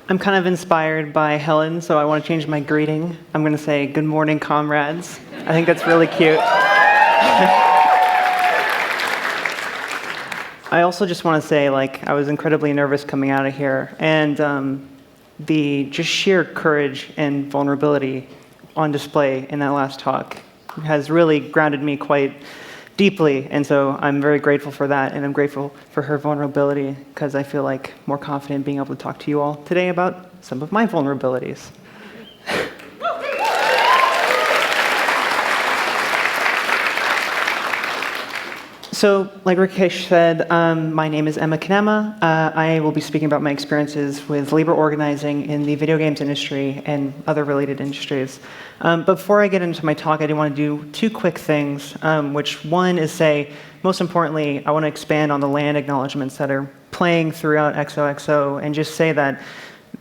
I'm kind of inspired by Helen, so I want to change my greeting. I'm going to say, good morning, comrades. I think that's really cute. I also just want to say, I was incredibly nervous coming out of here, and the just sheer courage and vulnerability on display in that last talk has really grounded me quite deeply, and so I'm very grateful for that, and I'm grateful for her vulnerability because I feel more confident being able to talk to you all today about some of my vulnerabilities. So, like Rakesh said, my name is Emma Kinema. I will be speaking about my experiences with labor organizing in the video games industry and other related industries. But before I get into my talk, I do want to do two quick things, which one is say, most importantly, I want to expand on the land acknowledgements that are playing throughout XOXO and just say that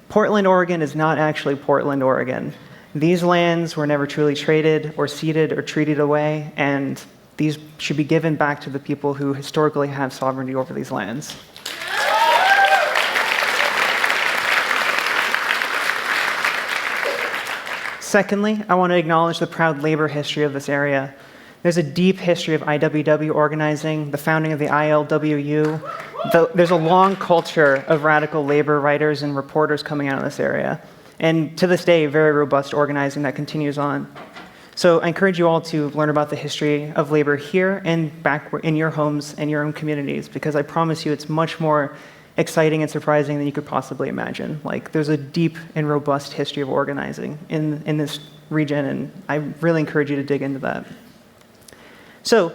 Portland, Oregon is not actually Portland, Oregon. These lands were never truly traded or ceded or treated away, and these should be given back to the people who historically have sovereignty over these lands. Secondly, I want to acknowledge the proud labor history of this area. There's a deep history of IWW organizing, the founding of the ILWU. There's a long culture of radical labor writers and reporters coming out of this area. And to this day, very robust organizing that continues on. So I encourage you all to learn about the history of labor here and back in your homes and your own communities, because I promise you it's much more exciting and surprising than you could possibly imagine. There's a deep and robust history of organizing in this region, and I really encourage you to dig into that. So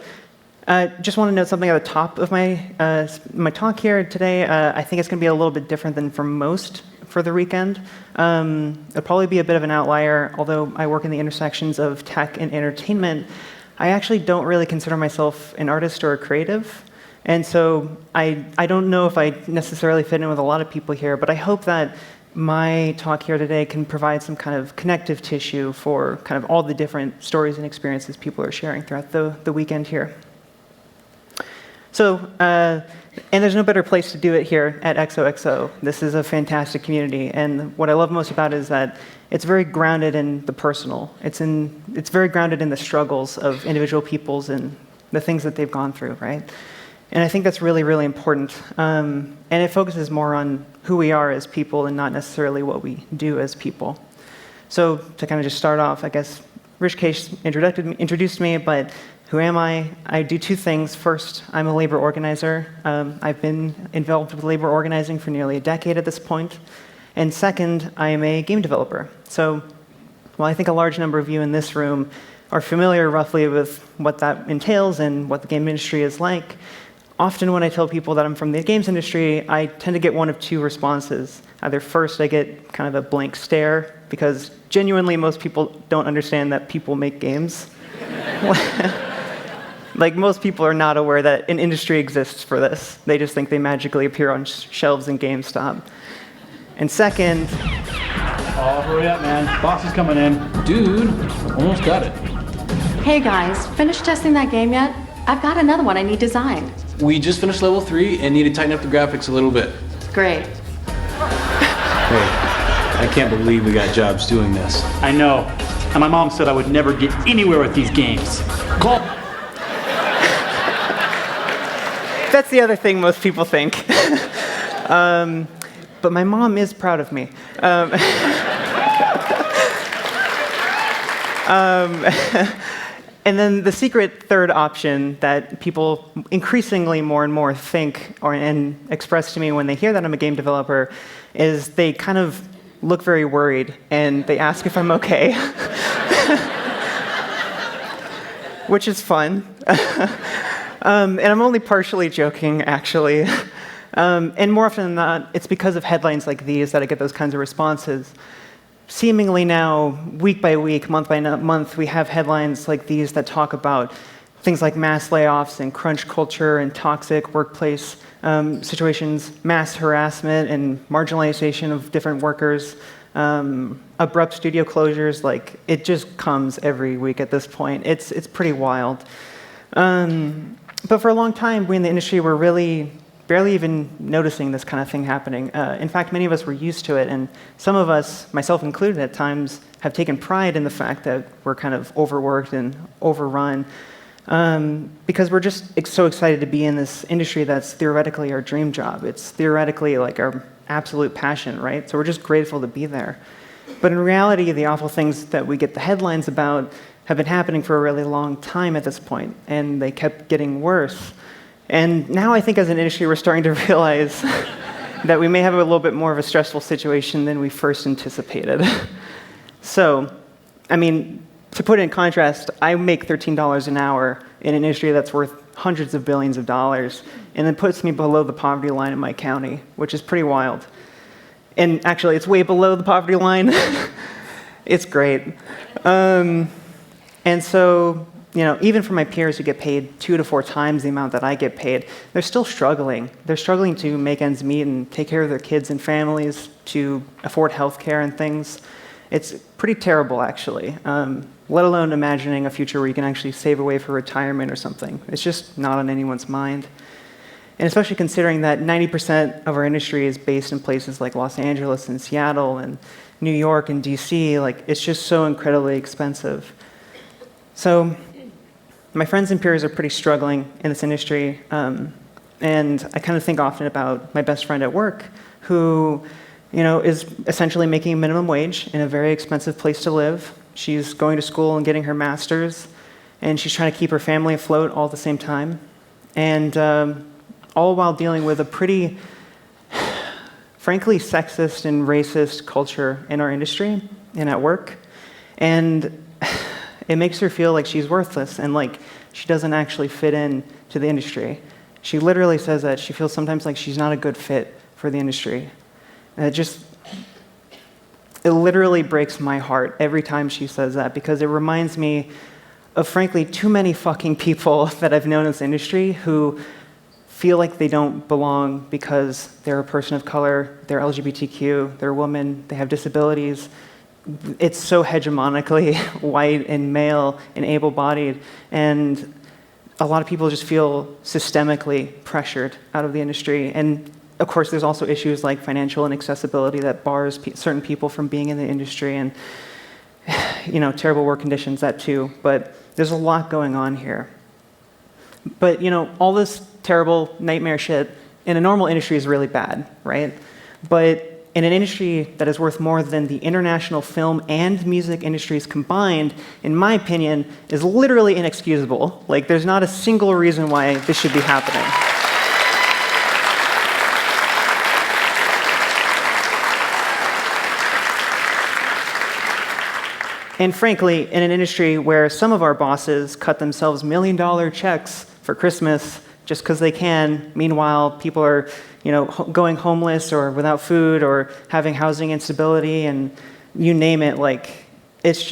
just want to note something at the top of my talk here today. I think it's going to be a little bit different than for most for the weekend. It'll probably be a bit of an outlier, although I work in the intersections of tech and entertainment. I actually don't really consider myself an artist or a creative, and so I don't know if I necessarily fit in with a lot of people here, but I hope that my talk here today can provide some kind of connective tissue for kind of all the different stories and experiences people are sharing throughout the weekend here. So, and there's no better place to do it here at XOXO. This is a fantastic community, and what I love most about it is that it's very grounded in the personal. It's very grounded in the struggles of individual peoples and the things that they've gone through, right? And I think that's really, really important. And it focuses more on who we are as people and not necessarily what we do as people. So to kind of just start off, I guess Rishikesh introduced me, but who am I? I do two things. First, I'm a labor organizer. I've been involved with labor organizing for nearly a decade at this point. And second, I am a game developer. So while I think a large number of you in this room are familiar roughly with what that entails and what the game industry is like, often when I tell people that I'm from the games industry, I tend to get one of two responses. Either first, I get kind of a blank stare, because genuinely most people don't understand that people make games. Most people are not aware that an industry exists for this. They just think they magically appear on shelves in GameStop. And second... Oh, hurry up, man. Boss is coming in. Dude, almost got it. Hey guys, finished testing that game yet? I've got another one I need designed. We just finished level 3 and need to tighten up the graphics a little bit. Great. Hey, I can't believe we got jobs doing this. I know. And my mom said I would never get anywhere with these games. Call. That's the other thing most people think. But my mom is proud of me. And then the secret third option that people increasingly more and more think and express to me when they hear that I'm a game developer is they kind of look very worried and they ask if I'm okay. Which is fun. And I'm only partially joking, actually. And more often than not, it's because of headlines like these that I get those kinds of responses. Seemingly now, week by week, month by month, we have headlines like these that talk about things like mass layoffs and crunch culture and toxic workplace situations, mass harassment and marginalization of different workers, abrupt studio closures. It just comes every week at this point. It's pretty wild. But for a long time, we in the industry were really barely even noticing this kind of thing happening. In fact, many of us were used to it, and some of us, myself included at times, have taken pride in the fact that we're kind of overworked and overrun, because we're just so excited to be in this industry that's theoretically our dream job. It's theoretically like our absolute passion, right? So we're just grateful to be there. But in reality, the awful things that we get the headlines about have been happening for a really long time at this point, and they kept getting worse. And now I think as an industry, we're starting to realize that we may have a little bit more of a stressful situation than we first anticipated. So, I mean, to put it in contrast, I make $13 an hour in an industry that's worth hundreds of billions of dollars, and it puts me below the poverty line in my county, which is pretty wild. And actually, it's way below the poverty line. It's great. And so, you know, even for my peers who get paid 2 to 4 times the amount that I get paid, they're still struggling. They're struggling to make ends meet and take care of their kids and families, to afford health care and things. It's pretty terrible, actually, let alone imagining a future where you can actually save away for retirement or something. It's just not on anyone's mind. And especially considering that 90% of our industry is based in places like Los Angeles and Seattle and New York and DC, like, it's just so incredibly expensive. So my friends and peers are pretty struggling in this industry, and I kind of think often about my best friend at work, who, you know, is essentially making minimum wage in a very expensive place to live. She's going to school and getting her master's, and she's trying to keep her family afloat all at the same time, and all while dealing with a pretty, frankly, sexist and racist culture in our industry and at work. And it makes her feel like she's worthless and like she doesn't actually fit in to the industry. She literally says that she feels sometimes like she's not a good fit for the industry. And it literally breaks my heart every time she says that, because it reminds me of, frankly, too many fucking people that I've known in this industry who feel like they don't belong because they're a person of color, they're LGBTQ, they're a woman, they have disabilities. It's so hegemonically white and male and able-bodied, and a lot of people just feel systemically pressured out of the industry. And of course, there's also issues like financial inaccessibility that bars certain people from being in the industry, and, you know, terrible work conditions, that too. But there's a lot going on here. But, you know, all this terrible nightmare shit in a normal industry is really bad, right? But in an industry that is worth more than the international film and music industries combined, in my opinion, is literally inexcusable. Like, there's not a single reason why this should be happening. And frankly, in an industry where some of our bosses cut themselves million-dollar checks for Christmas just because they can, meanwhile, people are, you know, going homeless or without food or having housing instability, and you name it, like, it's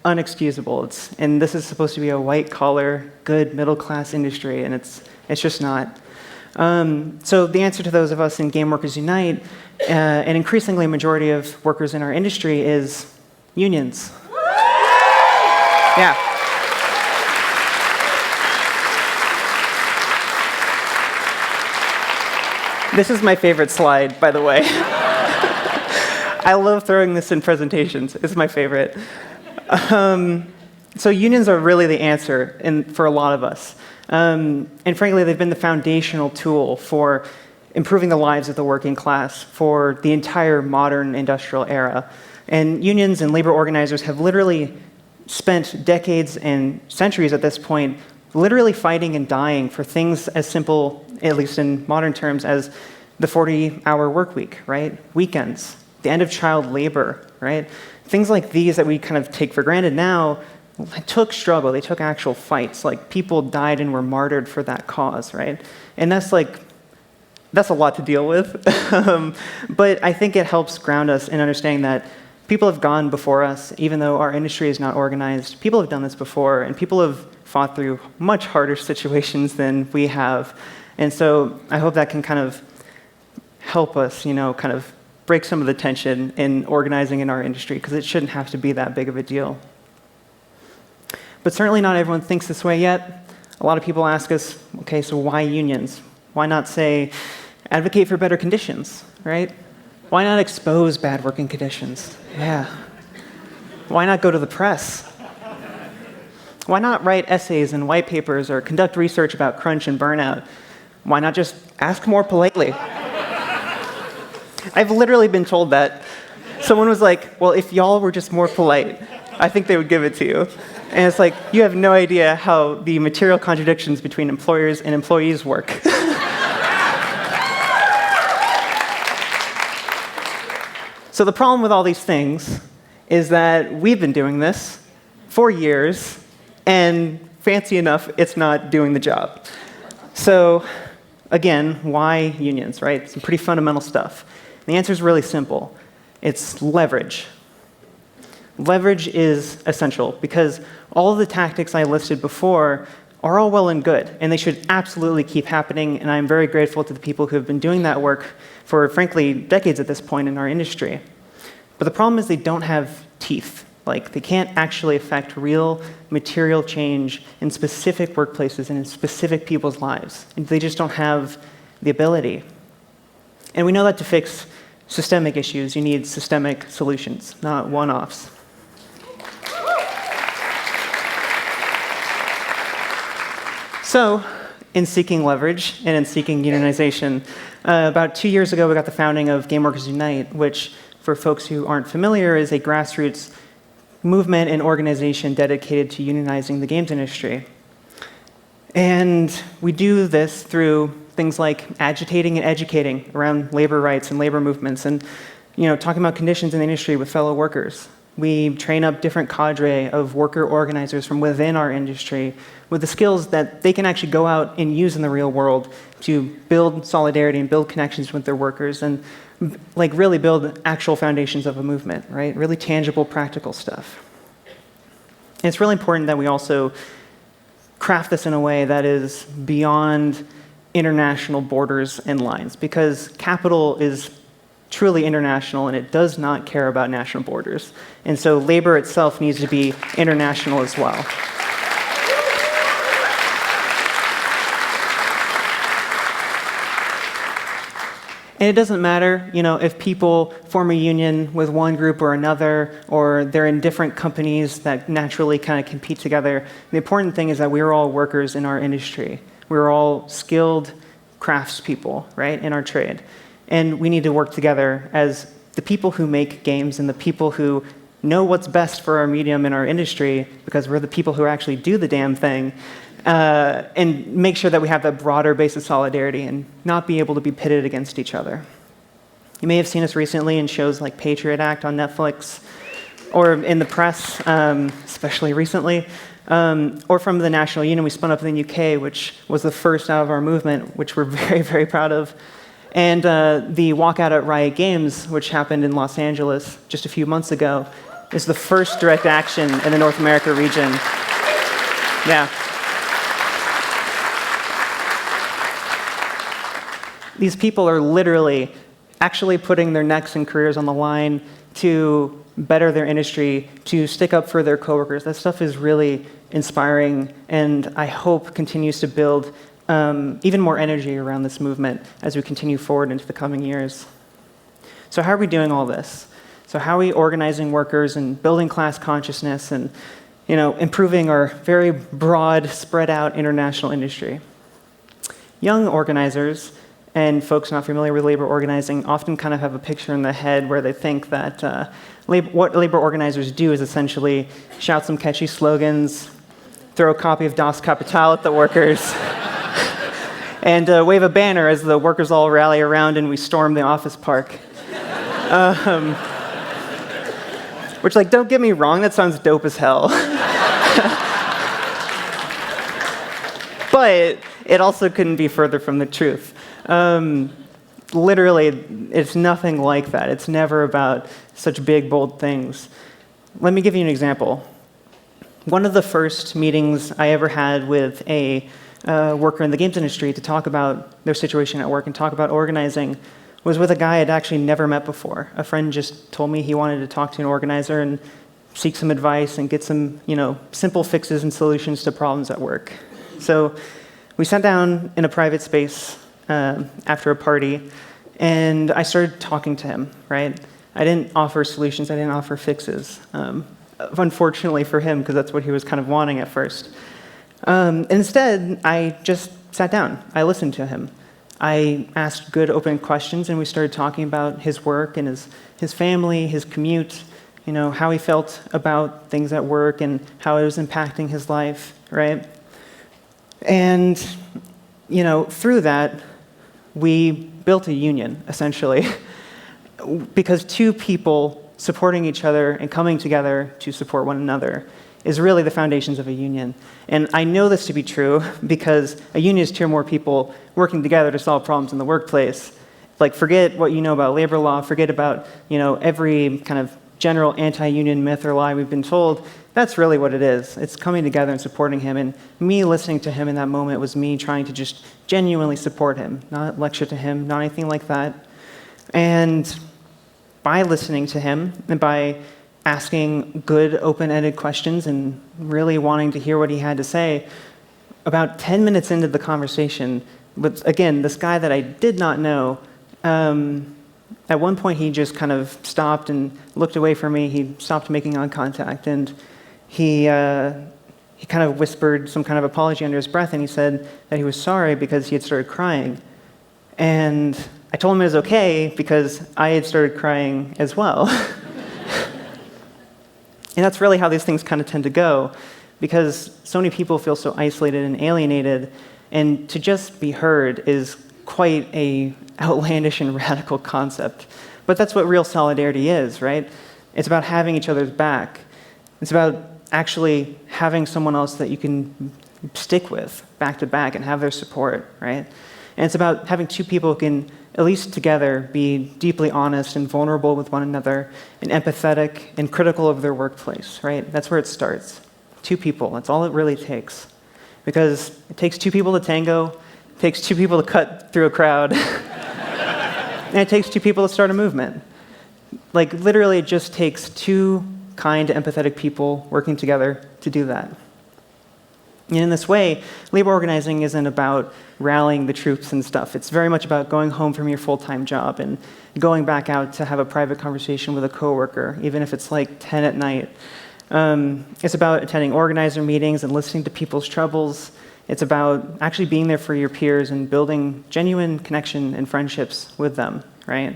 unexcusable. And this is supposed to be a white-collar, good, middle-class industry, and it's just not. So the answer to those of us in Game Workers Unite, an increasingly majority of workers in our industry, is unions. Yeah. This is my favorite slide, by the way. I love throwing this in presentations. It's my favorite. So unions are really the answer for a lot of us. And frankly, they've been the foundational tool for improving the lives of the working class for the entire modern industrial era. And unions and labor organizers have literally spent decades and centuries at this point literally fighting and dying for things as simple, at least in modern terms, as the 40-hour work week, right? Weekends, the end of child labor, right? Things like these that we kind of take for granted now took struggle, they took actual fights. Like, people died and were martyred for that cause, right? And that's a lot to deal with. But I think it helps ground us in understanding that people have gone before us, even though our industry is not organized. People have done this before, and people have fought through much harder situations than we have. And so I hope that can kind of help us, you know, kind of break some of the tension in organizing in our industry, because it shouldn't have to be that big of a deal. But certainly not everyone thinks this way yet. A lot of people ask us, okay, so why unions? Why not say, advocate for better conditions, right? Why not expose bad working conditions? Yeah. Why not go to the press? Why not write essays and white papers or conduct research about crunch and burnout? Why not just ask more politely? I've literally been told that. Someone was like, well, if y'all were just more polite, I think they would give it to you. And it's like, you have no idea how the material contradictions between employers and employees work. So the problem with all these things is that we've been doing this for years, and fancy enough, it's not doing the job. So again, why unions, right? Some pretty fundamental stuff. The answer is really simple. It's leverage. Leverage is essential because all of the tactics I listed before are all well and good, and they should absolutely keep happening, and I'm very grateful to the people who have been doing that work for, frankly, decades at this point in our industry. But the problem is they don't have teeth. Like, they can't actually affect real material change in specific workplaces and in specific people's lives. And they just don't have the ability. And we know that to fix systemic issues, you need systemic solutions, not one-offs. So, in seeking leverage and in seeking unionization, about 2 years ago we got the founding of Game Workers Unite, which, for folks who aren't familiar, is a grassroots movement and organization dedicated to unionizing the games industry. And we do this through things like agitating and educating around labor rights and labor movements and talking about conditions in the industry with fellow workers. We train up different cadre of worker organizers from within our industry with the skills that they can actually go out and use in the real world to build solidarity and build connections with their workers and really build actual foundations of a movement, right? Really tangible, practical stuff. And it's really important that we also craft this in a way that is beyond international borders and lines, because capital is truly international and it does not care about national borders. And so labor itself needs to be international as well. And it doesn't matter, if people form a union with one group or another, or they're in different companies that naturally kind of compete together. The important thing is that we're all workers in our industry. We're all skilled craftspeople, right, in our trade. And we need to work together as the people who make games and the people who know what's best for our medium in our industry, because we're the people who actually do the damn thing, and make sure that we have that broader base of solidarity and not be able to be pitted against each other. You may have seen us recently in shows like Patriot Act on Netflix, or in the press, especially recently, or from the National Union we spun up in the UK, which was the first out of our movement, which we're very, very proud of. And the walkout at Riot Games, which happened in Los Angeles just a few months ago, is the first direct action in the North America region. Yeah. These people are literally actually putting their necks and careers on the line to better their industry, to stick up for their coworkers. That stuff is really inspiring, and I hope continues to build even more energy around this movement as we continue forward into the coming years. So how are we doing all this? So how are we organizing workers and building class consciousness and improving our very broad, spread out international industry? Young organizers and folks not familiar with labor organizing often kind of have a picture in their head where they think that what labor organizers do is essentially shout some catchy slogans, throw a copy of Das Kapital at the workers, and wave a banner as the workers all rally around and we storm the office park. Which, don't get me wrong, that sounds dope as hell. But it also couldn't be further from the truth. Literally, it's nothing like that. It's never about such big, bold things. Let me give you an example. One of the first meetings I ever had with a worker in the games industry to talk about their situation at work and talk about organizing was with a guy I'd actually never met before. A friend just told me he wanted to talk to an organizer and seek some advice and get some, simple fixes and solutions to problems at work. So we sat down in a private space after a party, and I started talking to him, right? I didn't offer solutions, I didn't offer fixes. Unfortunately for him, because that's what he was kind of wanting at first. Instead, I just sat down. I listened to him. I asked good, open questions, and we started talking about his work and his family, his commute, how he felt about things at work and how it was impacting his life, right? And, through that, we built a union, essentially, because two people supporting each other and coming together to support one another is really the foundations of a union. And I know this to be true because a union is two or more people working together to solve problems in the workplace. Like, forget what you know about labor law, forget about, every kind of general anti-union myth or lie we've been told. That's really what it is. It's coming together and supporting him. And me listening to him in that moment was me trying to just genuinely support him, not lecture to him, not anything like that. And by listening to him and by asking good, open-ended questions and really wanting to hear what he had to say, about 10 minutes into the conversation, with, again, this guy that I did not know, at one point he just kind of stopped and looked away from me. He stopped making eye contact, and he kind of whispered some kind of apology under his breath, and he said that he was sorry because he had started crying. And I told him it was okay because I had started crying as well. And that's really how these things kind of tend to go, because so many people feel so isolated and alienated, and to just be heard is quite a outlandish and radical concept. But that's what real solidarity is, right? It's about having each other's back. It's about actually having someone else that you can stick with back to back and have their support, right? And it's about having two people who can, at least together, be deeply honest and vulnerable with one another and empathetic and critical of their workplace, right? That's where it starts. Two people, that's all it really takes. Because it takes two people to tango, it takes two people to cut through a crowd, and it takes two people to start a movement. Like, literally, it just takes two kind, empathetic people working together to do that. And in this way, labor organizing isn't about rallying the troops and stuff. It's very much about going home from your full-time job and going back out to have a private conversation with a coworker, even if it's like 10 at night. It's about attending organizer meetings and listening to people's troubles. It's about actually being there for your peers and building genuine connection and friendships with them, right?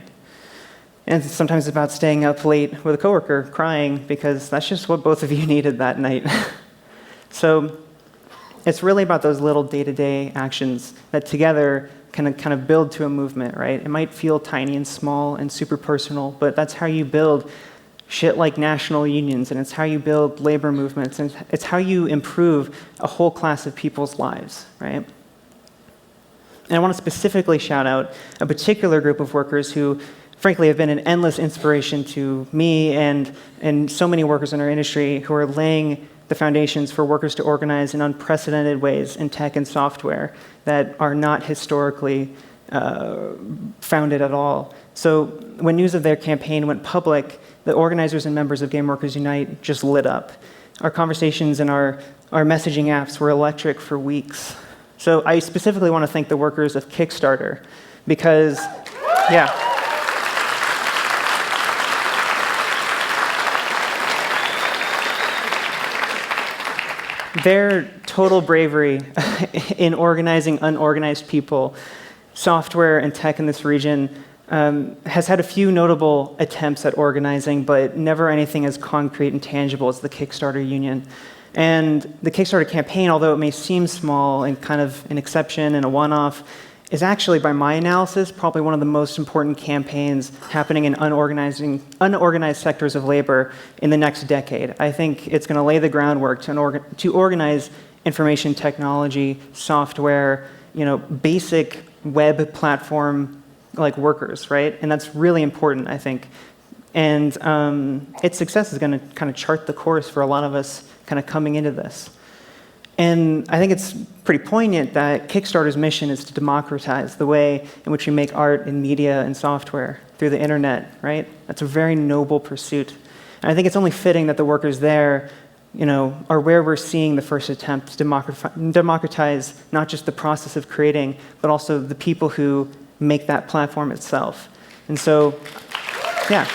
And sometimes it's about staying up late with a coworker crying because that's just what both of you needed that night. So it's really about those little day-to-day actions that together can kind of build to a movement, right? It might feel tiny and small and super personal, but that's how you build shit like national unions, and it's how you build labor movements, and it's how you improve a whole class of people's lives, right? And I want to specifically shout out a particular group of workers who, frankly, have been an endless inspiration to me and so many workers in our industry who are laying the foundations for workers to organize in unprecedented ways in tech and software that are not historically founded at all. So when news of their campaign went public, the organizers and members of Game Workers Unite just lit up. Our conversations and our messaging apps were electric for weeks. So I specifically want to thank the workers of Kickstarter because, yeah. Their total bravery in organizing unorganized people, software and tech in this region, has had a few notable attempts at organizing, but never anything as concrete and tangible as the Kickstarter Union. And the Kickstarter campaign, although it may seem small and kind of an exception and a one-off, is actually, by my analysis, probably one of the most important campaigns happening in unorganized sectors of labor in the next decade. I think it's going to lay the groundwork to organize information technology, software, basic web platform like workers, right? And that's really important, I think. And its success is going to kind of chart the course for a lot of us kind of coming into this. And I think it's pretty poignant that Kickstarter's mission is to democratize the way in which we make art and media and software through the internet, right? That's a very noble pursuit. And I think it's only fitting that the workers there are where we're seeing the first attempt to democratize not just the process of creating, but also the people who make that platform itself. And so, yeah.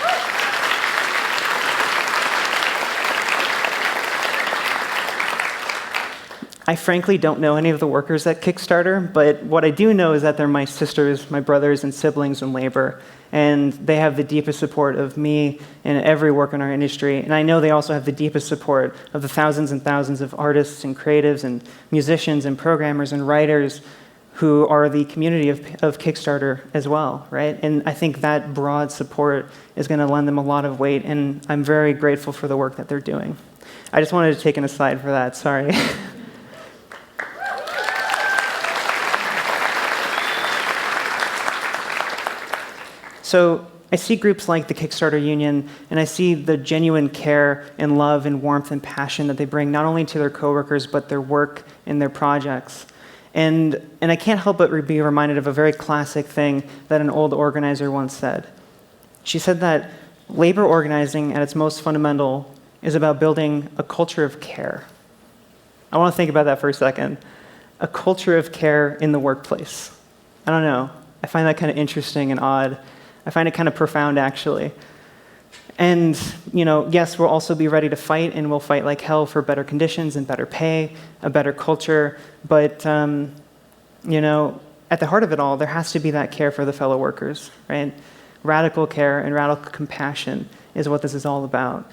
I frankly don't know any of the workers at Kickstarter, but what I do know is that they're my sisters, my brothers, and siblings in labor, and they have the deepest support of me and every worker in our industry, and I know they also have the deepest support of the thousands and thousands of artists and creatives and musicians and programmers and writers who are the community of Kickstarter as well, right? And I think that broad support is going to lend them a lot of weight, and I'm very grateful for the work that they're doing. I just wanted to take an aside for that, sorry. So I see groups like the Kickstarter Union, and I see the genuine care and love and warmth and passion that they bring not only to their coworkers, but their work and their projects. And I can't help but be reminded of a very classic thing that an old organizer once said. She said that labor organizing at its most fundamental is about building a culture of care. I want to think about that for a second. A culture of care in the workplace. I don't know. I find that kind of interesting and odd. I find it kind of profound, actually. And, yes, we'll also be ready to fight, and we'll fight like hell for better conditions and better pay, a better culture. But, at the heart of it all, there has to be that care for the fellow workers, right? Radical care and radical compassion is what this is all about.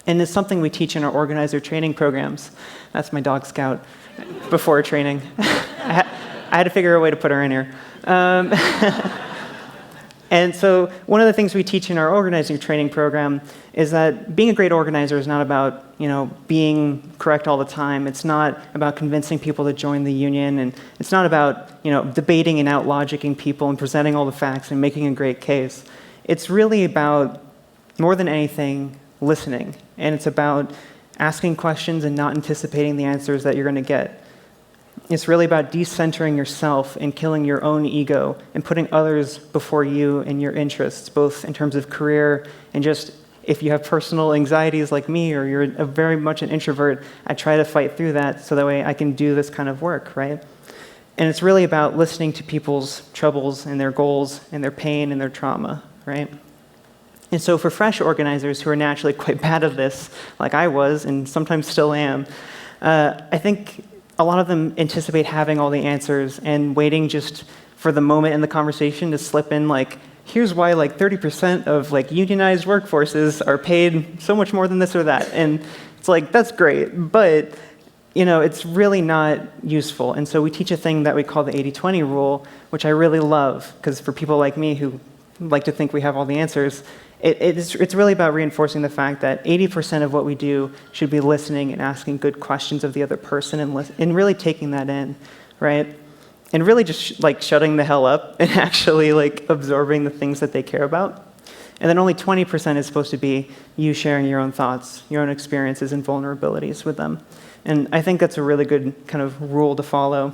And it's something we teach in our organizer training programs. That's my dog Scout before training. I had to figure a way to put her in here. And so one of the things we teach in our organizing training program is that being a great organizer is not about, being correct all the time. It's not about convincing people to join the union, and it's not about, debating and out-logicking people and presenting all the facts and making a great case. It's really about, more than anything, listening. And it's about asking questions and not anticipating the answers that you're going to get. It's really about decentering yourself and killing your own ego and putting others before you and your interests, both in terms of career and just if you have personal anxieties like me or you're very much an introvert, I try to fight through that so that way I can do this kind of work, right? And it's really about listening to people's troubles and their goals and their pain and their trauma, right? And so for fresh organizers who are naturally quite bad at this, like I was and sometimes still am, I think a lot of them anticipate having all the answers and waiting just for the moment in the conversation to slip in here's why 30% of unionized workforces are paid so much more than this or that. And it's that's great, but it's really not useful. And so we teach a thing that we call the 80-20 rule, which I really love, because for people like me who like to think we have all the answers, it's really about reinforcing the fact that 80% of what we do should be listening and asking good questions of the other person and really taking that in, right? And really just shutting the hell up and actually absorbing the things that they care about. And then only 20% is supposed to be you sharing your own thoughts, your own experiences and vulnerabilities with them. And I think that's a really good kind of rule to follow.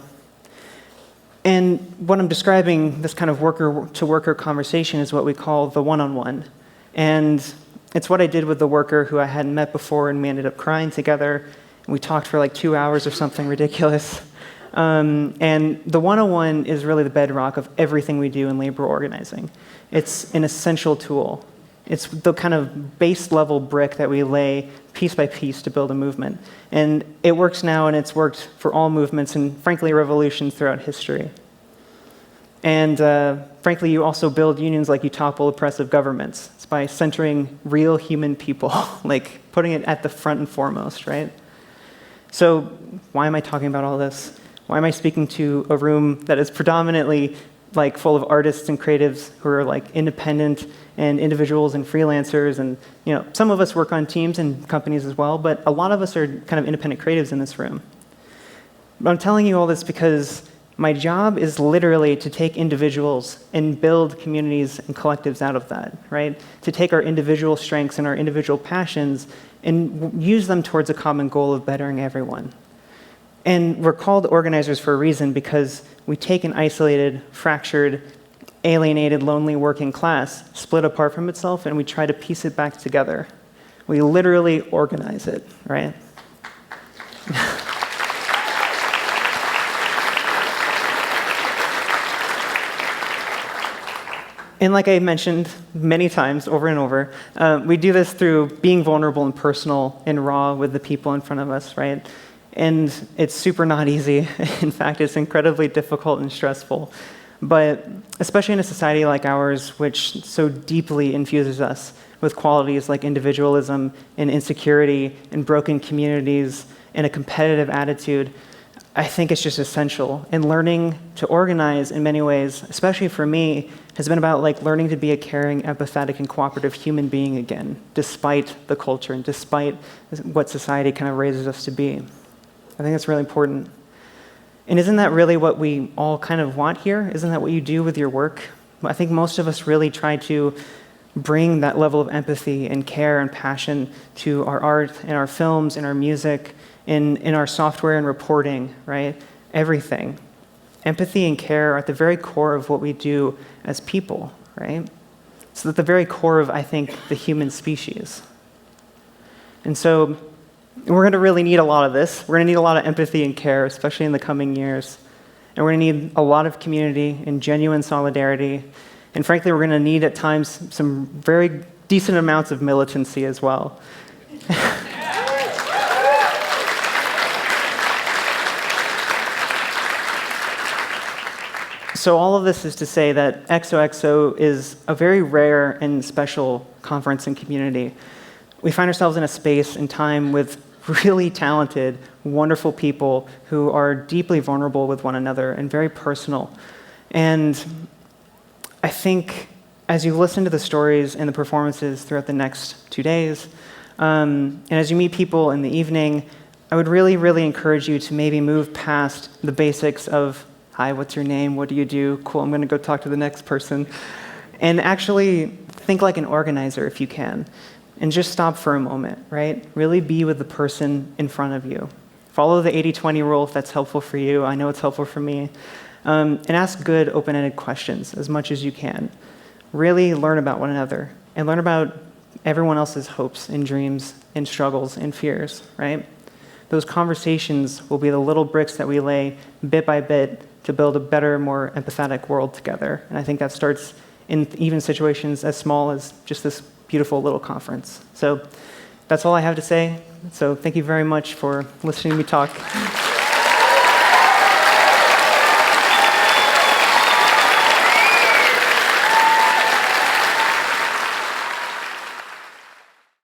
And what I'm describing, this kind of worker-to-worker conversation, is what we call the one-on-one. And it's what I did with the worker who I hadn't met before, and we ended up crying together. And we talked for 2 hours or something ridiculous. And the one-on-one is really the bedrock of everything we do in labor organizing. It's an essential tool. It's the kind of base-level brick that we lay piece by piece to build a movement. And it works now, and it's worked for all movements and, frankly, revolutions throughout history. And, frankly, you also build unions like you topple oppressive governments. It's by centering real human people, putting it at the front and foremost, right? So why am I talking about all this? Why am I speaking to a room that is predominantly full of artists and creatives who are independent and individuals and freelancers, and some of us work on teams and companies as well, but a lot of us are kind of independent creatives in this room. But I'm telling you all this because my job is literally to take individuals and build communities and collectives out of that, right? To take our individual strengths and our individual passions and use them towards a common goal of bettering everyone. And we're called organizers for a reason, because we take an isolated, fractured, alienated, lonely working class, split apart from itself, and we try to piece it back together, We literally organize it, right? And like I mentioned many times over and over, we do this through being vulnerable and personal and raw with the people in front of us, right? And it's super not easy. In fact, it's incredibly difficult and stressful. But especially in a society like ours, which so deeply infuses us with qualities like individualism and insecurity and broken communities and a competitive attitude, I think it's just essential. And learning to organize in many ways, especially for me, has been about like learning to be a caring, empathetic, and cooperative human being again, despite the culture and despite what society kind of raises us to be. I think that's really important. And isn't that really what we all kind of want here? Isn't that what you do with your work? I think most of us really try to bring that level of empathy and care and passion to our art and our films and our music, in our software and reporting, right? Everything. Empathy and care are at the very core of what we do as people, right? It's at the very core of, I think, the human species. And so we're going to really need a lot of this. We're going to need a lot of empathy and care, especially in the coming years. And we're going to need a lot of community and genuine solidarity. And frankly, we're going to need at times some very decent amounts of militancy as well. So all of this is to say that XOXO is a very rare and special conference and community. We find ourselves in a space and time with really talented, wonderful people who are deeply vulnerable with one another and very personal. And I think as you listen to the stories and the performances throughout the next 2 days, and as you meet people in the evening, I would really, really encourage you to maybe move past the basics of, hi, what's your name? What do you do? Cool, I'm going to go talk to the next person. And actually think like an organizer if you can. And just stop for a moment, right? Really be with the person in front of you. Follow the 80-20 rule if that's helpful for you. I know it's helpful for me. And ask good, open-ended questions as much as you can. Really learn about one another and learn about everyone else's hopes and dreams and struggles and fears, right? Those conversations will be the little bricks that we lay bit by bit to build a better, more empathetic world together. And I think that starts in even situations as small as just this beautiful little conference. So that's all I have to say. So thank you very much for listening to me talk.